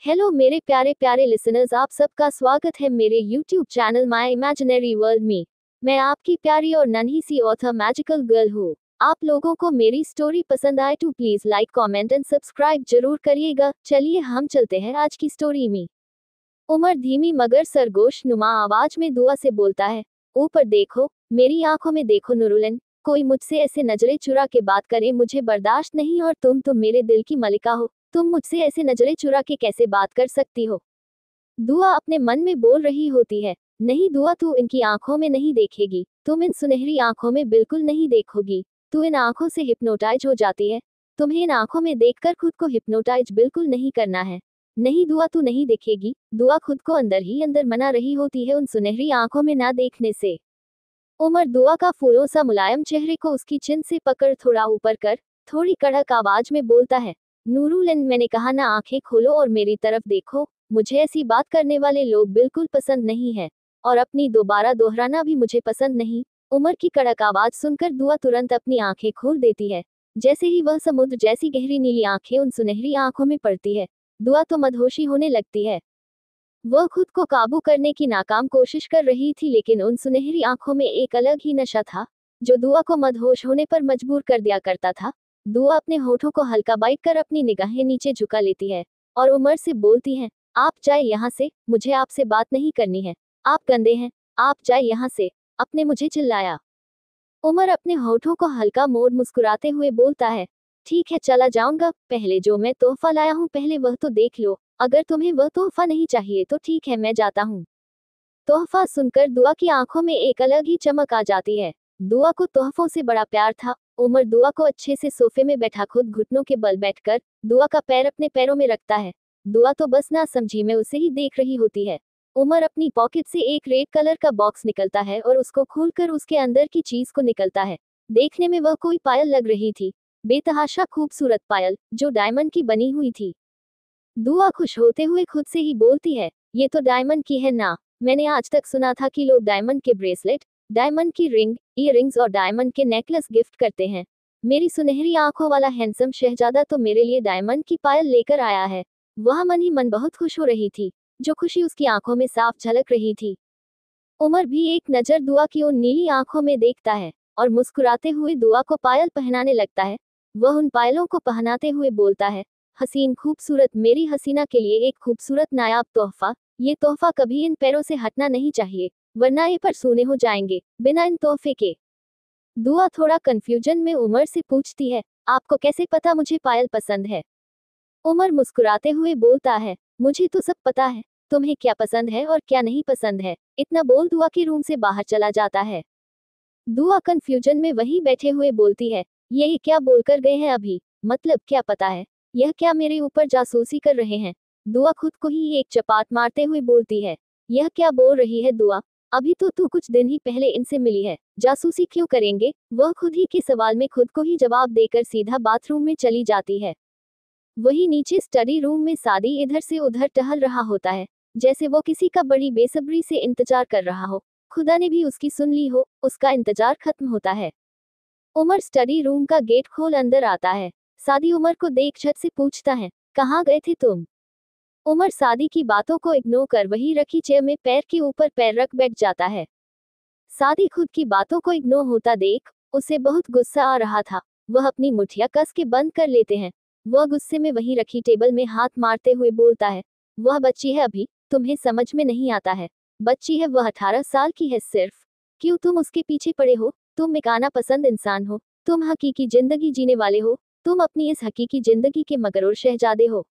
Hello मेरे प्यारे प्यारे लिसनर्स, आप सबका स्वागत है मेरे YouTube channel my imaginary world में। मैं आपकी प्यारी और नन्ही सी ऑथर मैजिकल गर्ल हूँ। आप लोगों को मेरी स्टोरी पसंद आए तो please like comment and subscribe जरूर करिएगा। चलिए हम चलते हैं आज की स्टोरी में। उमर धीमी मगर सरगोश नुमा आवाज में दुआ से बोलता है, ऊपर देखो, मेरी आंखों में देखो नूरुलन, कोई मुझसे ऐसे नजरें चुरा के बात करे मुझे बर्दाश्त नहीं, और तुम तो मेरे दिल की मलिका हो, तुम मुझसे ऐसे नजरें चुरा के कैसे बात कर सकती हो। दुआ अपने मन में बोल रही होती है, नहीं दुआ, तू इनकी आंखों में नहीं देखेगी, तुम इन सुनहरी आंखों में बिल्कुल नहीं देखोगी, तू इन आंखों से हिप्नोटाइज हो जाती है, तुम्हें इन आंखों में देखकर खुद को हिप्नोटाइज बिल्कुल नहीं करना है। नहीं दुआ, तू नहीं देखेगी। दुआ खुद को अंदर ही अंदर मना रही होती है उन सुनहरी आंखों में ना देखने से। उमर दुआ का फूलों सा मुलायम चेहरे को उसकी चिन से पकड़ थोड़ा ऊपर कर थोड़ी कड़क आवाज में बोलता है, नूरुलन, मैंने कहा ना, आंखें खोलो और मेरी तरफ देखो। मुझे ऐसी बात करने वाले लोग बिल्कुल पसंद नहीं है, और अपनी दोबारा दोहराना भी मुझे पसंद नहीं। उमर की कड़क आवाज सुनकर दुआ तुरंत अपनी आंखें खोल देती है। जैसे ही वह समुद्र जैसी गहरी नीली आंखें उन सुनहरी आंखों में पड़ती है, दुआ तो मदहोशी होने लगती है। वह खुद को काबू करने की नाकाम कोशिश कर रही थी, लेकिन उन सुनहरी आंखों में एक अलग ही नशा था जो दुआ को मदहोश होने पर मजबूर कर दिया करता था। दुआ अपने होठों को हल्का बाइट कर अपनी निगाहें नीचे झुका लेती है और उमर से बोलती है, आप जाए यहाँ से, मुझे आपसे बात नहीं करनी है, आप गंदे हैं, आप जाए यहाँ से, अपने मुझे चिल्लाया। उमर अपने होठों को हल्का मोड़ मुस्कुराते हुए बोलता है, ठीक है चला जाऊंगा, पहले जो मैं तोहफा लाया हूँ पहले वह तो देख लो, अगर तुम्हें वह तोहफा नहीं चाहिए तो ठीक है, मैं जाता हूँ। तोहफा सुनकर दुआ की आंखों में एक अलग ही चमक आ जाती है। दुआ को तोहफों से बड़ा प्यार था। उमर दुआ को अच्छे से सोफे में बैठा खुद घुटनों के बल बैठकर दुआ का पैर अपने पैरों में रखता है। दुआ तो बस ना समझी में उसे ही देख रही होती है। उमर अपनी पॉकेट से एक रेड कलर का बॉक्स निकलता है और उसको खोलकर उसके अंदर की चीज को निकलता है। देखने में वह कोई पायल लग रही थी, बेतहाशा खूबसूरत पायल जो डायमंड की बनी हुई थी। दुआ खुश होते हुए खुद से ही बोलती है, ये तो डायमंड की है ना, मैंने आज तक सुना था कि लोग डायमंड के ब्रेसलेट, डायमंड की रिंग, ईयररिंग्स और डायमंड के नेकलेस गिफ्ट करते हैं। मेरी सुनहरी आंखों वाला हैंडसम शहजादा तो मेरे लिए डायमंड की पायल लेकर आया है। वह मन ही मन बहुत खुश हो रही थी, जो खुशी उसकी आंखों में साफ झलक रही थी। उमर भी एक नजर दुआ की उन नीली आंखों में देखता है और मुस्कुराते हुए दुआ को पायल पहनाने लगता है। वह उन पायलों को पहनाते हुए बोलता है, हसीन खूबसूरत मेरी हसीना के लिए एक खूबसूरत नायाब तोहफा, ये तोहफा कभी इन पैरों से हटना नहीं चाहिए, वरना ये पर सूने हो जाएंगे बिना इन तोहफे के। दुआ थोड़ा कंफ्यूजन में उमर से पूछती है, आपको कैसे पता मुझे पायल पसंद है। उमर मुस्कुराते हुए बोलता है, मुझे तो सब पता है, तुम्हें क्या पसंद है और क्या नहीं पसंद है। इतना बोल दुआ के रूम से बाहर चला जाता है। दुआ कंफ्यूजन में वहीं बैठे हुए बोलती है, ये क्या बोलकर गए हैं अभी, मतलब क्या पता है, यह क्या मेरे ऊपर जासूसी कर रहे हैं। दुआ खुद को ही एक चपाट मारते हुए बोलती है, यह क्या बोल रही है दुआ, अभी तो तू कुछ दिन ही पहले इनसे मिली है, जासूसी क्यों करेंगे। वह खुद ही के सवाल में खुद को ही जवाब देकर सीधा बाथरूम में चली जाती है। वही नीचे स्टडी रूम में सादी इधर से उधर टहल रहा होता है, जैसे वो किसी का बड़ी बेसब्री से इंतजार कर रहा हो। खुदा ने भी उसकी सुन ली हो, उसका इंतजार खत्म होता है। उमर स्टडी रूम का गेट खोल अंदर आता है। सादी उमर को देख झट से पूछता है, कहाँ गए थे तुम। उमर सादी की बातों को इग्नोर कर वही रखी चेयर में पैर के ऊपर पैर रख बैठ जाता है। सादी खुद की बातों को इग्नोर होता देख उसे बहुत गुस्सा आ रहा था। वह अपनी मुठिया कस के बंद कर लेते हैं। वह गुस्से में वहीं रखी टेबल में हाथ मारते हुए बोलता है, वह बच्ची है अभी, तुम्हें समझ में नहीं आता है, बच्ची है वह, 18 साल की है सिर्फ। क्यों तुम उसके पीछे पड़े हो, तुम एक आना पसंद इंसान हो, तुम हकीकी जिंदगी जीने वाले हो, तुम अपनी इस हकीकी जिंदगी के मगरूर शहजादे हो।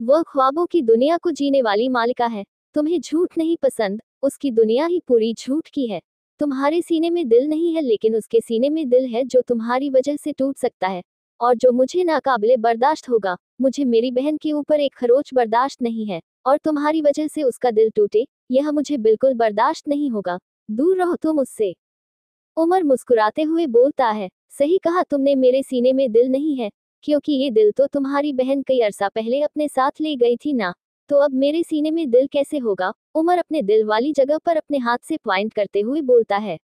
वह ख्वाबों की दुनिया को जीने वाली मालिका है। तुम्हें झूठ नहीं पसंद, उसकी दुनिया ही पूरी झूठ की है। तुम्हारे सीने में दिल नहीं है, लेकिन उसके सीने में दिल है जो तुम्हारी वजह से टूट सकता है और जो मुझे नाकाबिले बर्दाश्त होगा। मुझे मेरी बहन के ऊपर एक खरोच बर्दाश्त नहीं है, और तुम्हारी वजह से उसका दिल टूटे, यह मुझे बिल्कुल बर्दाश्त नहीं होगा। दूर रहो तुम उससे। उमर मुस्कुराते हुए बोलता है, सही कहा तुमने, मेरे सीने में दिल नहीं है, क्योंकि ये दिल तो तुम्हारी बहन कई अरसा पहले अपने साथ ले गई थी ना, तो अब मेरे सीने में दिल कैसे होगा। उमर अपने दिल वाली जगह पर अपने हाथ से पॉइंट करते हुए बोलता है।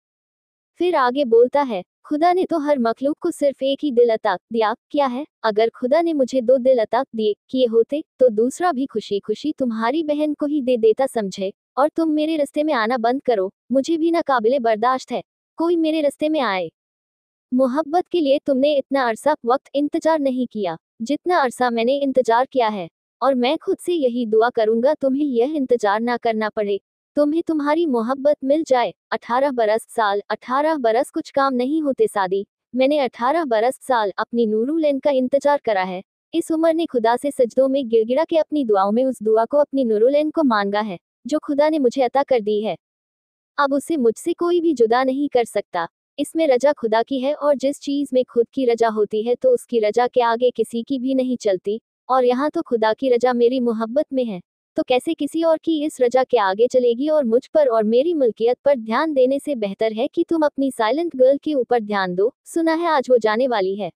फिर आगे बोलता है, खुदा ने तो हर मखलूक को सिर्फ एक ही दिल अता दिया, क्या है? अगर खुदा ने मुझे 2 दिल अता दिए किए होते तो दूसरा भी खुशी खुशी तुम्हारी बहन को ही दे देता समझे। और तुम मेरे रास्ते में आना बंद करो, मुझे भी ना काबिले बर्दाश्त है कोई मेरे रास्ते में आए। मोहब्बत के लिए तुमने इतना अरसा वक्त इंतजार नहीं किया जितना अरसा मैंने इंतजार किया है। और मैं खुद से यही दुआ करूंगा तुम्हें यह इंतजार ना करना पड़े, तुम्हें तुम्हारी मोहब्बत मिल जाए। 18 बरस कुछ काम नहीं होते सादी, मैंने 18 बरस साल अपनी नूरुलैन का इंतजार करा है। इस उम्र ने खुदा से सजदों में गिड़गिड़ा के अपनी दुआओं में उस दुआ को अपनी नूरुलैन को मांगा है जो खुदा ने मुझे अता कर दी है। अब उसे मुझसे कोई भी जुदा नहीं कर सकता। इसमें रजा खुदा की है और जिस चीज में खुद की रजा होती है तो उसकी रजा के आगे किसी की भी नहीं चलती। और यहाँ तो खुदा की रजा मेरी मोहब्बत में है, तो कैसे किसी और की इस रजा के आगे चलेगी। और मुझ पर और मेरी मलकियत पर ध्यान देने से बेहतर है कि तुम अपनी साइलेंट गर्ल के ऊपर ध्यान दो। सुना है आज वो जाने वाली है।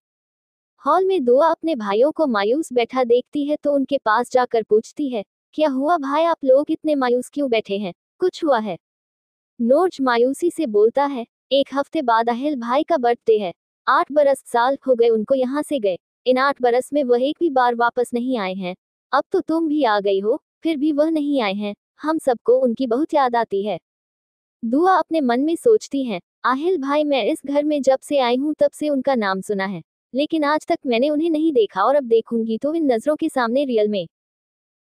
हॉल में दुआ अपने भाइयों को मायूस बैठा देखती है तो उनके पास जाकर पूछती है, क्या हुआ भाई, आप लोग इतने मायूस क्यों बैठे हैं? कुछ हुआ है? नोर्ज मायूसी से बोलता है, 1 हफ्ते बाद अहिल भाई का बर्थडे है। 8 बरस साल हो गए उनको यहाँ से गए। इन 8 बरस में वह एक भी बार वापस नहीं आए हैं। अब तो तुम भी आ गई हो, फिर भी वह नहीं आए हैं। हम सबको उनकी बहुत याद आती है। दुआ अपने मन में सोचती है, आहिल भाई, मैं इस घर में जब से आई हूँ तब से उनका नाम सुना है, लेकिन आज तक मैंने उन्हें नहीं देखा और अब देखूंगी तो इन नजरों के सामने रियल में।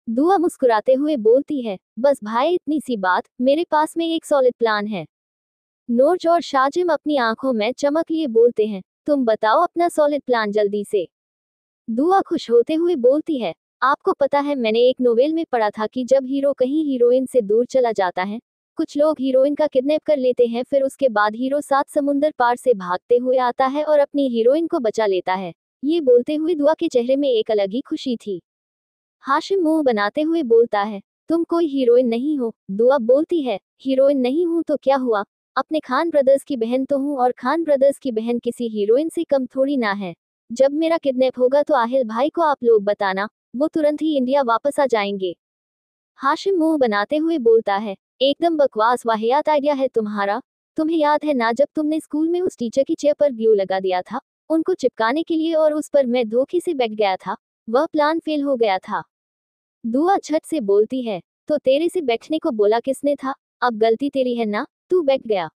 दुआ मुस्कुराते हुए बोलती है, बस भाई इतनी सी बात, मेरे पास में एक सॉलिड प्लान है। नोर्ज और शाजिम अपनी आंखों में चमक लिए बोलते हैं, तुम बताओ अपना सॉलिड प्लान जल्दी से। दुआ खुश होते हुए बोलती है, आपको पता है मैंने एक नोवेल में पढ़ा था कि जब हीरो कहीं हीरोइन से दूर चला जाता है, कुछ लोग हीरोइन का किडनैप कर लेते हैं, फिर उसके बाद हीरो 7 समुंदर पार से भागते हुए आता है और अपनी हीरोइन को बचा लेता है। ये बोलते हुए दुआ के चेहरे में एक अलग ही खुशी थी। हाशिम मुंह बनाते हुए बोलता है, तुम कोई हीरोइन नहीं हो। दुआ बोलती है, हीरोइन नहीं हूं तो क्या हुआ, अपने खान ब्रदर्स की बहन तो हूं और खान ब्रदर्स की बहन किसी हीरोइन से कम थोड़ी ना है। जब मेरा किडनैप होगा तो आहिल भाई को आप लोग बताना, वो तुरंत ही इंडिया वापस आ जाएंगे। हाशिम मुंह बनाते हुए बोलता है, एकदम बकवास वाहियात आइडिया है तुम्हारा। तुम्हें याद है ना जब तुमने स्कूल में उस टीचर की चेयर पर ग्लू लगा दिया था उनको चिपकाने के लिए और उस पर मैं धोखे से बैठ गया था, वह प्लान फेल हो गया था। दुआ झट से बोलती है, तो तेरे से बैठने को बोला किसने था? अब गलती तेरी है ना, तू बैठ गया।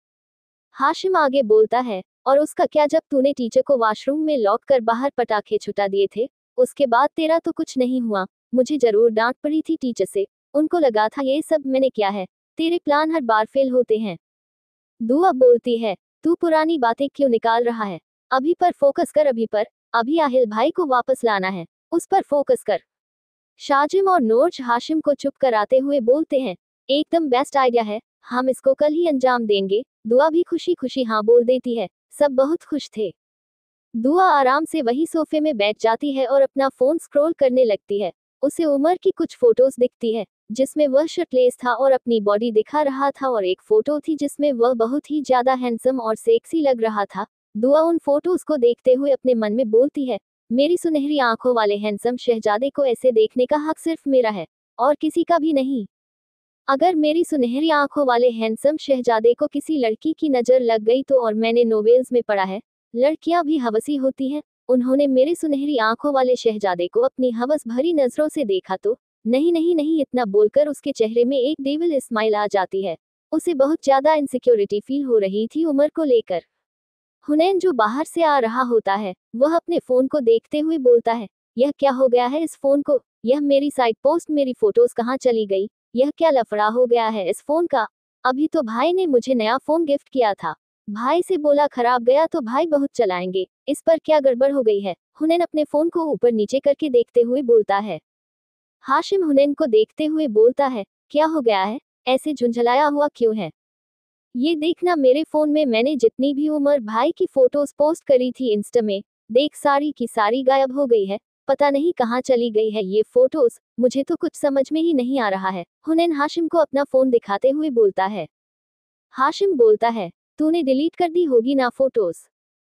हाशिम आगे बोलता है, और उसका क्या, जब तूने टीचर को वॉशरूम में लॉक कर बाहर पटाखे छुटा दिए थे उसके बाद तेरा तो कुछ नहीं हुआ। मुझे जरूर डांट पड़ी थी टीचर से, उनको लगा था ये सब मैंने किया है। तेरे प्लान हर बार फेल होते हैं। दुआ बोलती है, तू पुरानी बातें क्यों निकाल रहा है? अभी पर फोकस कर, अभी पर। अभी आहिल भाई को वापस लाना है, उस पर फोकस कर। शाजिम और नोर्ज हाशिम को चुप कराते हुए बोलते हैं, एकदम बेस्ट आइडिया है, हम इसको कल ही अंजाम देंगे। दुआ भी खुशी खुशी हाँ बोल देती है। सब बहुत खुश थे। दुआ आराम से वही सोफे में बैठ जाती है और अपना फोन स्क्रॉल करने लगती है। उसे उमर की कुछ फोटोज दिखती है जिसमें वह शर्टलेस था और अपनी बॉडी दिखा रहा था, और एक फोटो थी जिसमें वह बहुत ही ज्यादा हैंडसम और सेक्सी लग रहा था। दुआ उन फोटोज को देखते हुए अपने मन में बोलती है, मेरी सुनहरी आंखों वाले हैंडसम शहजादे को ऐसे देखने का हक सिर्फ मेरा है और किसी का भी नहीं। अगर मेरी सुनहरी आंखों वाले हैंडसम शहजादे को किसी लड़की की नजर लग गई तो, और मैंने नोवेल्स में पढ़ा है लड़कियां भी हवसी होती हैं, उन्होंने मेरे सुनहरी आंखों वाले शहजादे को अपनी हवस भरी नजरों से देखा तो, नहीं नहीं नहीं, इतना बोलकर उसके चेहरे में एक डेविल स्माइल आ जाती है। उसे बहुत ज्यादा इनसिक्योरिटी फील हो रही थी उमर को लेकर। हुनैन जो बाहर से आ रहा होता है वह अपने फोन को देखते हुए बोलता है, यह क्या हो गया है इस फोन को? यह मेरी साइड पोस्ट, मेरी फोटोज कहाँ चली गई? यह क्या लफड़ा हो गया है इस फोन का? अभी तो भाई ने मुझे नया फोन गिफ्ट किया था, भाई से बोला खराब गया तो भाई बहुत चलाएंगे, इस पर क्या गड़बड़ हो गई है? हुनैन अपने फोन को ऊपर नीचे करके देखते हुए बोलता है। हाशिम हुनैन को देखते हुए बोलता है, क्या हो गया है, ऐसे झुंझलाया हुआ क्यों है? ये देखना, मेरे फोन में मैंने जितनी भी उमर भाई की फोटोज पोस्ट करी थी इंस्टा में, देख सारी की सारी गायब हो गई है। पता नहीं कहाँ चली गई है ये फोटोज, मुझे तो कुछ समझ में ही नहीं आ रहा है। हुनैन हाशिम को अपना फोन दिखाते हुए बोलता है। हाशिम बोलता है, तूने डिलीट कर दी होगी ना फोटोज?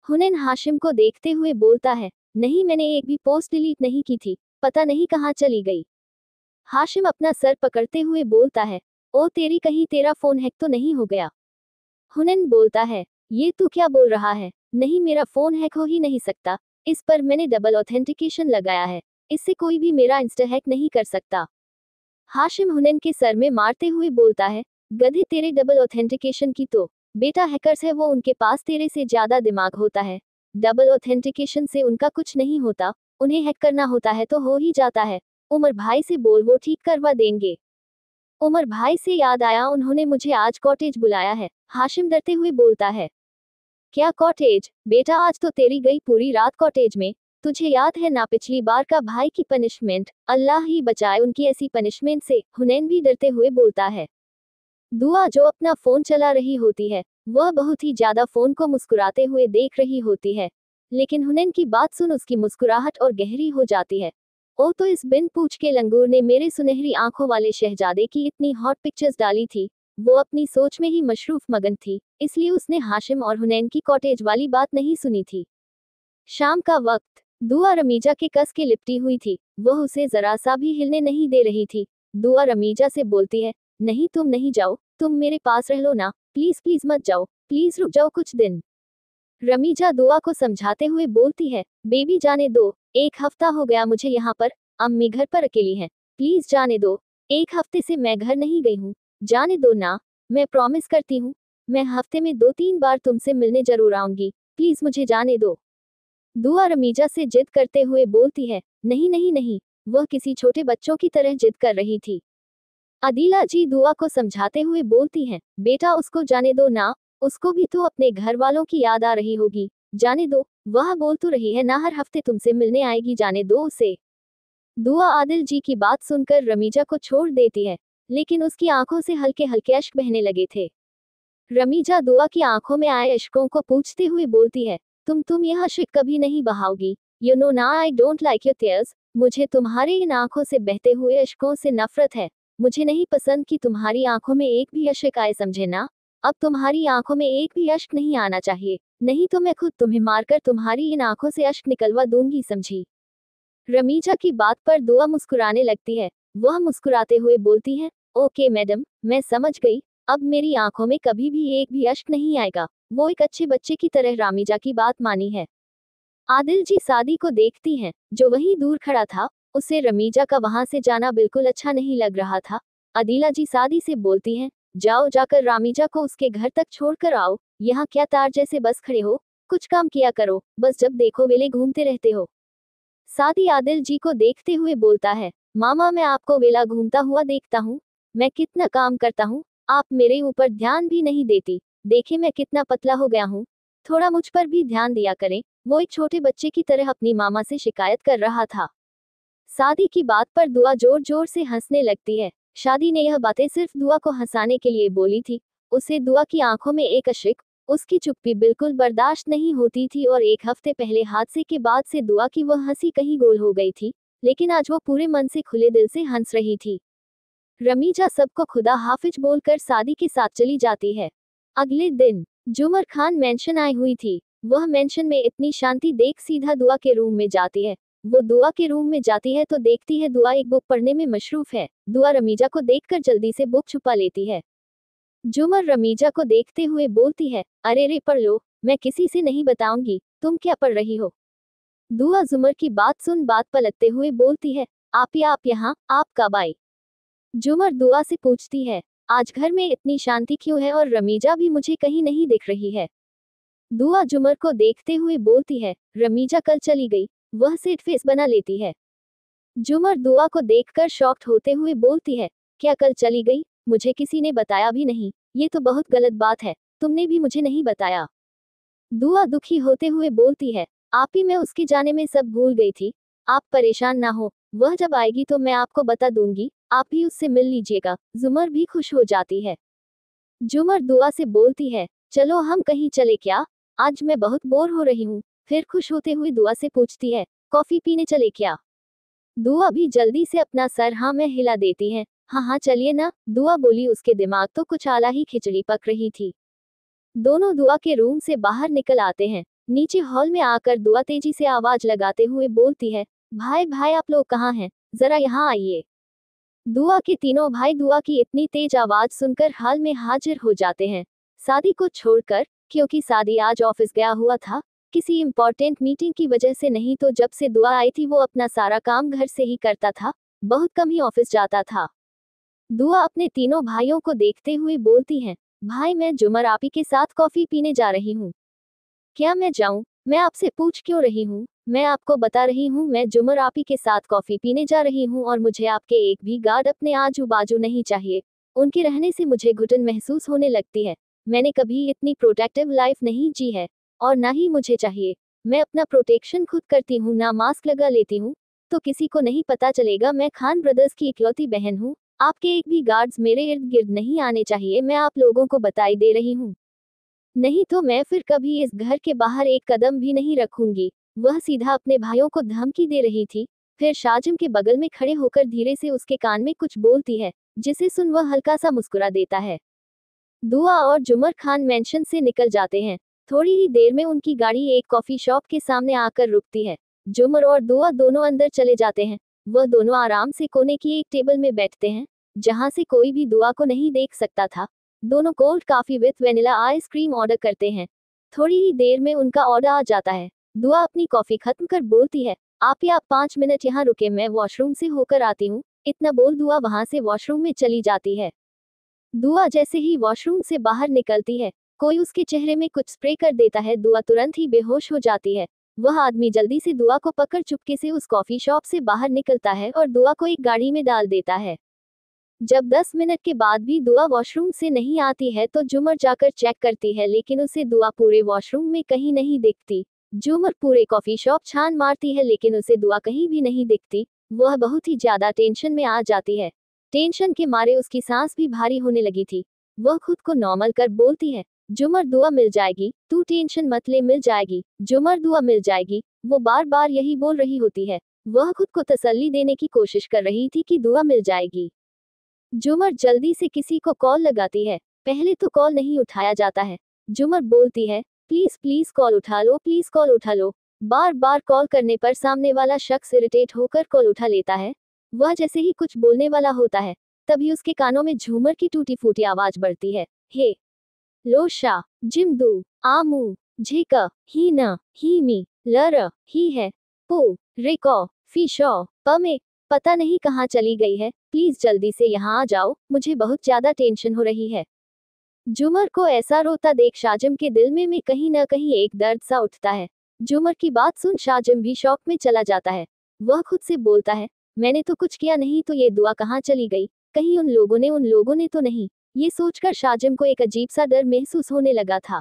हुनैन हाशिम को देखते हुए बोलता है, नहीं मैंने एक भी पोस्ट डिलीट नहीं की थी, पता नहीं कहाँ चली गई। हाशिम अपना सर पकड़ते हुए बोलता है, ओ तेरी, कहीं तेरा फोन हैक तो नहीं हो गया? हुनैन बोलता है, ये तू क्या बोल रहा है? नहीं, मेरा फोन हैक हो ही नहीं सकता। इस पर मैंने डबल ऑथेंटिकेशन लगाया है। इससे कोई भी मेरा इंस्टा हैक नहीं कर सकता। हाशिम हुनैन के सर में मारते हुए बोलता है, गधे, तेरे डबल ऑथेंटिकेशन की तो बेटा हैकर्स है वो, उनके पास तेरे से ज्यादा दिमाग होता है। डबल ऑथेंटिकेशन से उनका कुछ नहीं होता, उन्हें हैक करना होता है तो हो ही जाता है। उमर भाई से बोल, वो ठीक करवा देंगे। उमर भाई से याद आया, उन्होंने मुझे आज कॉटेज बुलाया है। हाशिम डरते हुए बोलता है, क्या कॉटेज? बेटा, आज तो तेरी गई पूरी रात कॉटेज में। तुझे याद है ना पिछली बार का भाई की पनिशमेंट? अल्लाह ही बचाए उनकी ऐसी पनिशमेंट से। हुनैन भी डरते हुए बोलता है। दुआ जो अपना फोन चला रही होती है, वह बहुत ही ज्यादा फोन को मुस्कुराते हुए देख रही होती है, लेकिन हुनैन की बात सुन उसकी मुस्कुराहट और गहरी हो जाती है। ओ, तो इस बिन पूछ के लंगूर ने मेरे सुनहरी आंखों वाले शहजादे की इतनी हॉट पिक्चर्स डाली थी। वो अपनी सोच में ही मशरूफ मगन थी, इसलिए उसने हाशिम और हुनैन की कॉटेज वाली बात नहीं सुनी थी। शाम का वक्त। दुआ रमीजा के कस के लिपटी हुई थी, वह उसे जरा सा भी हिलने नहीं दे रही थी। दुआ रमीजा से बोलती है, नहीं, तुम नहीं जाओ, तुम मेरे पास रह लो ना, प्लीज प्लीज मत जाओ, प्लीज रुक जाओ कुछ दिन। रमीजा दुआ को समझाते हुए बोलती है, बेबी जाने दो, एक हफ्ता हो गया मुझे यहाँ पर, अम्मी घर पर अकेली हैं, प्लीज जाने दो। एक हफ्ते से मैं घर नहीं गई हूँ, जाने दो ना, मैं प्रॉमिस करती हूँ, मैं हफ्ते में 2-3 बार तुमसे मिलने जरूर आऊंगी, प्लीज मुझे जाने दो। दुआ रमीजा से जिद करते हुए बोलती है, नहीं नहीं नहीं, वह किसी छोटे बच्चों की तरह जिद कर रही थी। अदीला जी दुआ को समझाते हुए बोलती हैं, बेटा उसको जाने दो ना, उसको भी तो अपने घर वालों की याद आ रही होगी, जाने दो, वह बोल तो रही है ना हर हफ्ते तुमसे मिलने आएगी, जाने दो उसे। दुआ आदिल जी की बात सुनकर रमीजा को छोड़ देती है, लेकिन उसकी आंखों से हल्के हल्के अश्क बहने लगे थे। रमीजा दुआ की आंखों में आए अश्कों को पूछते हुए बोलती है, तुम यह अश्क कभी नहीं बहाओगी, यू नो ना I don't like your tears, मुझे तुम्हारे इन आंखों से बहते हुए अश्कों से नफरत है। मुझे नहीं पसंद कि तुम्हारी आंखों में एक भी अश्क आए, समझे ना? अब तुम्हारी आंखों में एक भी अश्क नहीं आना चाहिए, नहीं तो मैं खुद तुम्हें मारकर तुम्हारी इन आंखों से अश्क निकलवा दूंगी, समझी? रमीजा की बात पर दुआ मुस्कुराने लगती है। वह मुस्कुराते हुए बोलती है, ओके मैडम, मैं समझ गई, अब मेरी आंखों में कभी भी एक भी अश्क नहीं आएगा। वो एक अच्छे बच्चे की तरह रमीजा की बात मानी है। आदिल जी सादी को देखती हैं, जो वहीं दूर खड़ा था, उसे रमीजा का वहां से जाना बिल्कुल अच्छा नहीं लग रहा था। अदीला जी सादी से बोलती हैं, जाओ जाकर रामीजा को उसके घर तक छोड़कर आओ, यहाँ क्या तार जैसे बस खड़े हो, कुछ काम किया करो, बस जब देखो वेले घूमते रहते हो। सादी आदिल जी को देखते हुए बोलता है, मामा मैं आपको वेला घूमता हुआ देखता हूँ, मैं कितना काम करता हूँ, आप मेरे ऊपर ध्यान भी नहीं देती, देखे मैं कितना पतला हो गया हूँ, थोड़ा मुझ पर भी ध्यान दिया करें। वो एक छोटे बच्चे की तरह अपनी मामा से शिकायत कर रहा था। सादी की बात पर दुआ जोर जोर से हंसने लगती है। शादी ने यह बातें सिर्फ दुआ को हंसाने के लिए बोली थी। उसे दुआ की आंखों में एक अशिक, उसकी चुप्पी बिल्कुल बर्दाश्त नहीं होती थी, और एक हफ्ते पहले हादसे के बाद से दुआ की वह हंसी कहीं गोल हो गई थी, लेकिन आज वो पूरे मन से खुले दिल से हंस रही थी। रमीजा सबको खुदा हाफिज बोलकर सादी के साथ चली जाती है। अगले दिन जुमर खान मेंशन आई हुई थी। वह मेंशन में इतनी शांति देख सीधा दुआ के रूम में जाती है। वो दुआ के रूम में जाती है तो देखती है दुआ एक बुक पढ़ने में मशरूफ है। दुआ रमीजा को देखकर जल्दी से बुक छुपा लेती है। जुमर रमीजा को देखते हुए बोलती है, अरे रे पढ़ लो, मैं किसी से नहीं बताऊंगी, तुम क्या पढ़ रही हो? दुआ जुमर की बात सुन बात पलटते हुए बोलती है, आप यहाँ, आप कब आई? जुमर दुआ से पूछती है, आज घर में इतनी शांति क्यों है और रमीजा भी मुझे कहीं नहीं दिख रही है? दुआ जुमर को देखते हुए बोलती है, रमीजा कल चली गई, वह सेट फेस बना लेती है। जुमर दुआ को देखकर शॉक्ड होते हुए बोलती है, क्या कल चली गई? मुझे किसी ने बताया भी नहीं, ये तो बहुत गलत बात है, तुमने भी मुझे नहीं बताया। दुआ दुखी होते हुए बोलती है, आप ही मैं उसके जाने में सब भूल गई थी, आप परेशान ना हो, वह जब आएगी तो मैं आपको बता दूंगी, आप भी उससे मिल लीजिएगा। जुमर भी खुश हो जाती है। जुमर दुआ से बोलती है, चलो हम कहीं चले क्या, आज मैं बहुत बोर हो रही हूँ। फिर खुश होते हुए दुआ से पूछती है, कॉफी पीने चले क्या? दुआ भी जल्दी से अपना सर हाँ में हिला देती है, हाँ हाँ चलिए ना। दुआ बोली, उसके दिमाग तो कुछ आला ही खिचड़ी पक रही थी। दोनों दुआ के रूम से बाहर निकल आते हैं। नीचे हॉल में आकर दुआ तेजी से आवाज लगाते हुए बोलती है, भाई भाई आप लोग कहाँ हैं, जरा यहाँ आइए। दुआ के तीनों भाई दुआ की इतनी तेज आवाज सुनकर हाल में हाजिर हो जाते हैं। सादी को छोड़कर क्योंकि सादी आज ऑफिस गया हुआ था, किसी इम्पोर्टेंट मीटिंग की वजह से, नहीं तो जब से दुआ आई थी वो अपना सारा काम घर से ही करता था, बहुत कम ही ऑफिस जाता था। दुआ अपने तीनों भाइयों को देखते हुए बोलती है, भाई मैं जुमर आपी के साथ कॉफी पीने जा रही हूँ। क्या मैं जाऊँ? मैं आपसे पूछ क्यों रही हूँ? मैं आपको बता रही हूँ, मैं जुमर आपी के साथ कॉफी पीने जा रही हूँ और मुझे आपके एक भी गार्ड अपने आजू बाजू नहीं चाहिए। उनके रहने से मुझे घुटन महसूस होने लगती है। मैंने कभी इतनी प्रोटेक्टिव लाइफ नहीं जी है और ना ही मुझे चाहिए। मैं अपना प्रोटेक्शन खुद करती हूँ, ना मास्क लगा लेती हूँ, तो किसी को नहीं पता चलेगा। मैं खान ब्रदर्स की इकलौती बहन हूँ। आपके एक भी गार्ड्स मेरे इर्द गिर्द नहीं आने चाहिए, मैं आप लोगों को बताई दे रही हूँ। नहीं तो मैं फिर कभी इस घर के बाहर एक कदम भी नहीं रखूंगी। वह सीधा अपने भाइयों को धमकी दे रही थी। फिर शाजिम के बगल में खड़े होकर धीरे से उसके कान में कुछ बोलती है, जिसे सुन वह हल्का सा मुस्कुरा देता है। दुआ और जुमर खान मेंशन से निकल जाते हैं। थोड़ी ही देर में उनकी गाड़ी एक कॉफी शॉप के सामने आकर रुकती है। जुमर और दुआ दोनों अंदर चले जाते हैं। वह दोनों आराम से कोने की एक टेबल में बैठते हैं, जहां से कोई भी दुआ को नहीं देख सकता था। दोनों cold coffee with vanilla ice cream order करते हैं। थोड़ी ही देर में उनका ऑर्डर आ जाता है। दुआ अपनी कॉफी खत्म कर बोलती है, आप 5 मिनट यहाँ रुके, मैं वॉशरूम से होकर आती हूँ। इतना बोल दुआ वहां से वॉशरूम में चली जाती है। दुआ जैसे ही वॉशरूम से बाहर निकलती है, कोई उसके चेहरे में कुछ स्प्रे कर देता है। दुआ तुरंत ही बेहोश हो जाती है। वह आदमी जल्दी से दुआ को पकड़ चुपके से उस कॉफी शॉप से बाहर निकलता है और दुआ को एक गाड़ी में डाल देता है। जब 10 मिनट के बाद भी दुआ वॉशरूम से नहीं आती है तो जुमर जाकर चेक करती है, लेकिन उसे दुआ पूरे वॉशरूम में कहीं नहीं दिखती। जुमर पूरे कॉफी शॉप छान मारती है, लेकिन उसे दुआ कहीं भी नहीं दिखती। वह बहुत ही ज्यादा टेंशन में आ जाती है। टेंशन के मारे उसकी सांस भी भारी होने लगी थी। वह खुद को नॉर्मल कर बोलती है, जुमर दुआ मिल जाएगी, तू टेंशन मत ले, मिल जाएगी, जुमर दुआ मिल जाएगी। वो बार बार यही बोल रही होती है। वह खुद को तसल्ली देने की कोशिश कर रही थी कि दुआ मिल जाएगी। जुमर जल्दी से किसी को कॉल लगाती है। पहले तो कॉल नहीं उठाया जाता है। जुमर बोलती है, प्लीज प्लीज कॉल उठा लो, प्लीज कॉल उठा लो। बार बार कॉल करने पर सामने वाला शख्स इरिटेट होकर कॉल उठा लेता है। वह जैसे ही कुछ बोलने वाला होता है, तभी उसके कानों में झूमर की टूटी फूटी आवाज बढ़ती है। हे लोशा, जिमदू, आमू, झेका, ही न, ही मी, लर, ही है, पो, रिको, फिशो, पमे, पता नहीं कहाँ चली गई है, प्लीज जल्दी से यहाँ आ जाओ, मुझे बहुत ज्यादा टेंशन हो रही है। जुमर को ऐसा रोता देख शाजिम के दिल में कहीं न कहीं एक दर्द सा उठता है। जुमर की बात सुन शाजिम भी शौक में चला जाता है। वह खुद से बोलता है, मैंने तो कुछ किया नहीं, तो ये दुआ कहाँ चली गई? कहीं उन लोगों ने तो नहीं? ये सोचकर शाजिम को एक अजीब सा डर महसूस होने लगा था।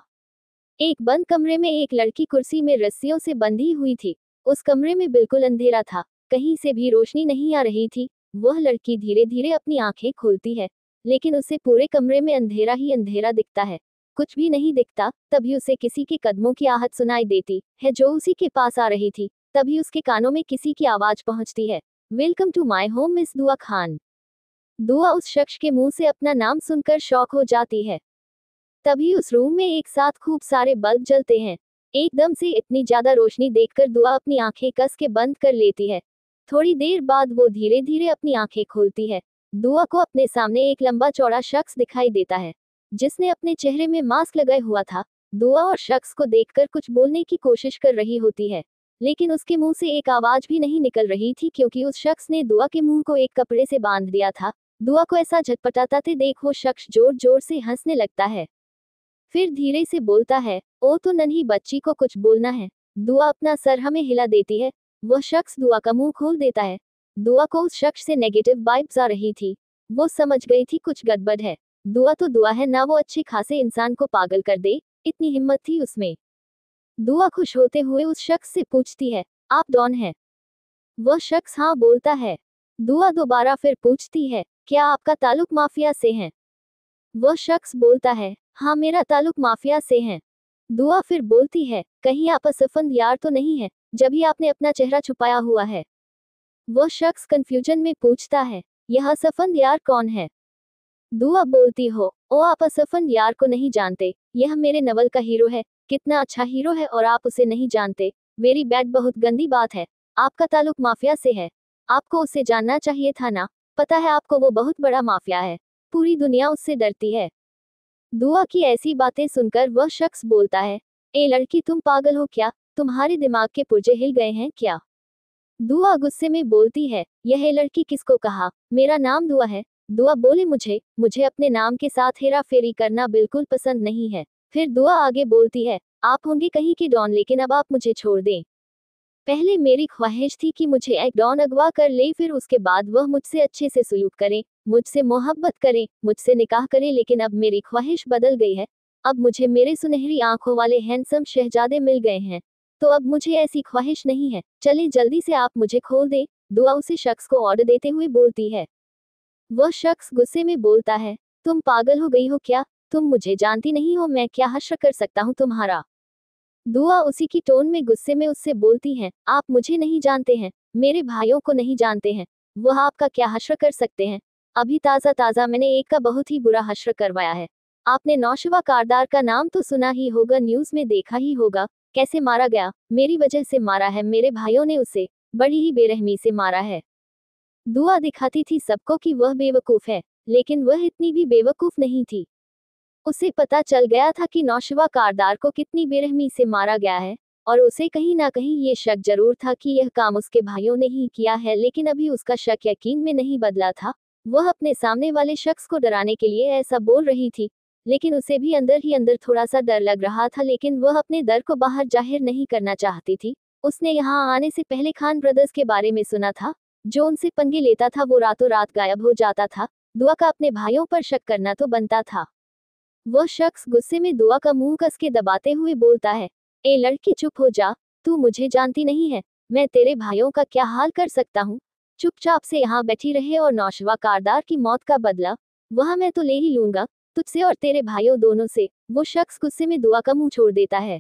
एक बंद कमरे में एक लड़की कुर्सी में रस्सियों से बंधी हुई थी। उस कमरे में बिल्कुल अंधेरा था, कहीं से भी रोशनी नहीं आ रही थी। वह लड़की धीरे धीरे अपनी आंखें खोलती है, लेकिन उसे पूरे कमरे में अंधेरा ही अंधेरा दिखता है, कुछ भी नहीं दिखता। तभी उसे किसी के कदमों की आहट सुनाई देती है जो उसी के पास आ रही थी। तभी उसके कानों में किसी की आवाज पहुंचती है, welcome to my home miss Dua Khan. दुआ उस शख्स के मुंह से अपना नाम सुनकर शॉक हो जाती है। तभी उस रूम में एक साथ खूब सारे बल्ब जलते हैं। एकदम से इतनी ज्यादा रोशनी देखकर दुआ अपनी आंखें कस के बंद कर लेती है। थोड़ी देर बाद वो धीरे धीरे अपनी आंखें खोलती है। दुआ को अपने सामने एक लंबा चौड़ा शख्स दिखाई देता है, जिसने अपने चेहरे में मास्क लगाए हुआ था। दुआ और शख्स को देखकर कुछ बोलने की कोशिश कर रही होती है, लेकिन उसके मुंह से एक आवाज भी नहीं निकल रही थी, क्योंकि उस शख्स ने दुआ के मुंह को एक कपड़े से बांध दिया था। दुआ को ऐसा झटपटाते देख वो शख्स जोर जोर से हंसने लगता है। फिर धीरे से बोलता है, ओ तो नन्ही बच्ची को कुछ बोलना है। दुआ अपना सर हमें हिला देती है। वह शख्स दुआ का मुंह खोल देता है। दुआ को उस शख्स से नेगेटिव वाइब्स आ रही थी। वो समझ गई थी कुछ गड़बड़ है। दुआ तो दुआ है ना, वो अच्छे खासे इंसान को पागल कर दे, इतनी हिम्मत थी उसमें। दुआ खुश होते हुए उस शख्स से पूछती है, आप डॉन हैं? वह शख्स हाँ बोलता है। दुआ दोबारा फिर पूछती है, क्या आपका ताल्लुक माफिया से है? वह शख्स बोलता है, हाँ मेरा ताल्लुक माफिया से है। दुआ फिर बोलती है, कहीं आप असफंद यार तो नहीं है, जब ही आपने अपना चेहरा छुपाया हुआ है? वह शख्स कंफ्यूजन में पूछता है, यह असफंद यार कौन है? दुआ बोलती हो, ओ आप असफंद यार को नहीं जानते, यह मेरे नवल का हीरो है। कितना अच्छा हीरो है और आप उसे नहीं जानते, वेरी बैड, बहुत गंदी बात है। आपका ताल्लुक माफिया से है, आपको उसे जानना चाहिए था ना। पता है आपको, वो बहुत बड़ा माफिया है, पूरी दुनिया उससे डरती है। दुआ की ऐसी बातें सुनकर वह शख्स बोलता है, ए लड़की तुम पागल हो क्या, तुम्हारे दिमाग के पुर्जे हिल गए हैं क्या। दुआ गुस्से में बोलती है, यह लड़की किसको कहा, मेरा नाम दुआ है। दुआ बोले मुझे मुझे अपने नाम के साथ हेरा फेरी करना बिल्कुल पसंद नहीं है। फिर दुआ आगे बोलती है, आप होंगे कहीं के डॉन लेकिन अब आप मुझे छोड़ दें। पहले मेरी ख्वाहिश थी कि मुझे एक डॉन अगवा कर ले, फिर उसके बाद वह मुझसे अच्छे से सलूक करे, मुझसे मोहब्बत करे, मुझसे निकाह करे, लेकिन अब मेरी ख्वाहिश बदल गई है। अब मुझे मेरे सुनहरी आंखों वाले हैंडसम शहजादे मिल गए हैं, तो अब मुझे ऐसी ख्वाहिश नहीं है, चले जल्दी से आप मुझे खोल दे। दुआ उसे शख्स को ऑर्डर देते हुए बोलती है। वह शख्स गुस्से में बोलता है, तुम पागल हो गई हो क्या, तुम मुझे जानती नहीं हो, मैं क्या हश्र कर सकता हूँ तुम्हारा। दुआ उसी की टोन में गुस्से में उससे बोलती हैं, आप मुझे नहीं जानते हैं, मेरे भाइयों को नहीं जानते हैं, वह आपका क्या हश्र कर सकते हैं। अभी ताज़ा ताज़ा मैंने एक का बहुत ही बुरा हश्र करवाया है। आपने नौशवा कारदार का नाम तो सुना ही होगा, न्यूज़ में देखा ही होगा, कैसे मारा गया, मेरी वजह से मारा है, मेरे भाइयों ने उसे बड़ी ही बेरहमी से मारा है। दुआ दिखाती थी सबको कि वह बेवकूफ़ है, लेकिन वह इतनी भी बेवकूफ़ नहीं थी। उसे पता चल गया था कि नौशवा कारदार को कितनी बेरहमी से मारा गया है, और उसे कहीं ना कहीं ये शक जरूर था कि यह काम उसके भाइयों ने ही किया है, लेकिन अभी उसका शक यकीन में नहीं बदला था। वह अपने सामने वाले शख्स को डराने के लिए ऐसा बोल रही थी, लेकिन उसे भी अंदर ही अंदर थोड़ा सा डर लग रहा था, लेकिन वह अपने डर को बाहर जाहिर नहीं करना चाहती थी। उसने यहाँ आने से पहले खान ब्रदर्स के बारे में सुना था, जो उनसे पंगे लेता था वो रातों रात गायब हो जाता था। दुआ का अपने भाइयों पर शक करना तो बनता था। वह शख्स गुस्से में दुआ का मुंह कस के दबाते हुए बोलता है, ए लड़की चुप हो जा, तू मुझे जानती नहीं है, मैं तेरे भाइयों का क्या हाल कर सकता हूँ। चुपचाप से यहाँ बैठी रहे और नौशवा कारदार की मौत का बदला वह मैं तो ले ही लूंगा, तुझसे और तेरे भाइयों दोनों से। वो शख्स गुस्से में दुआ का मुंह छोड़ देता है।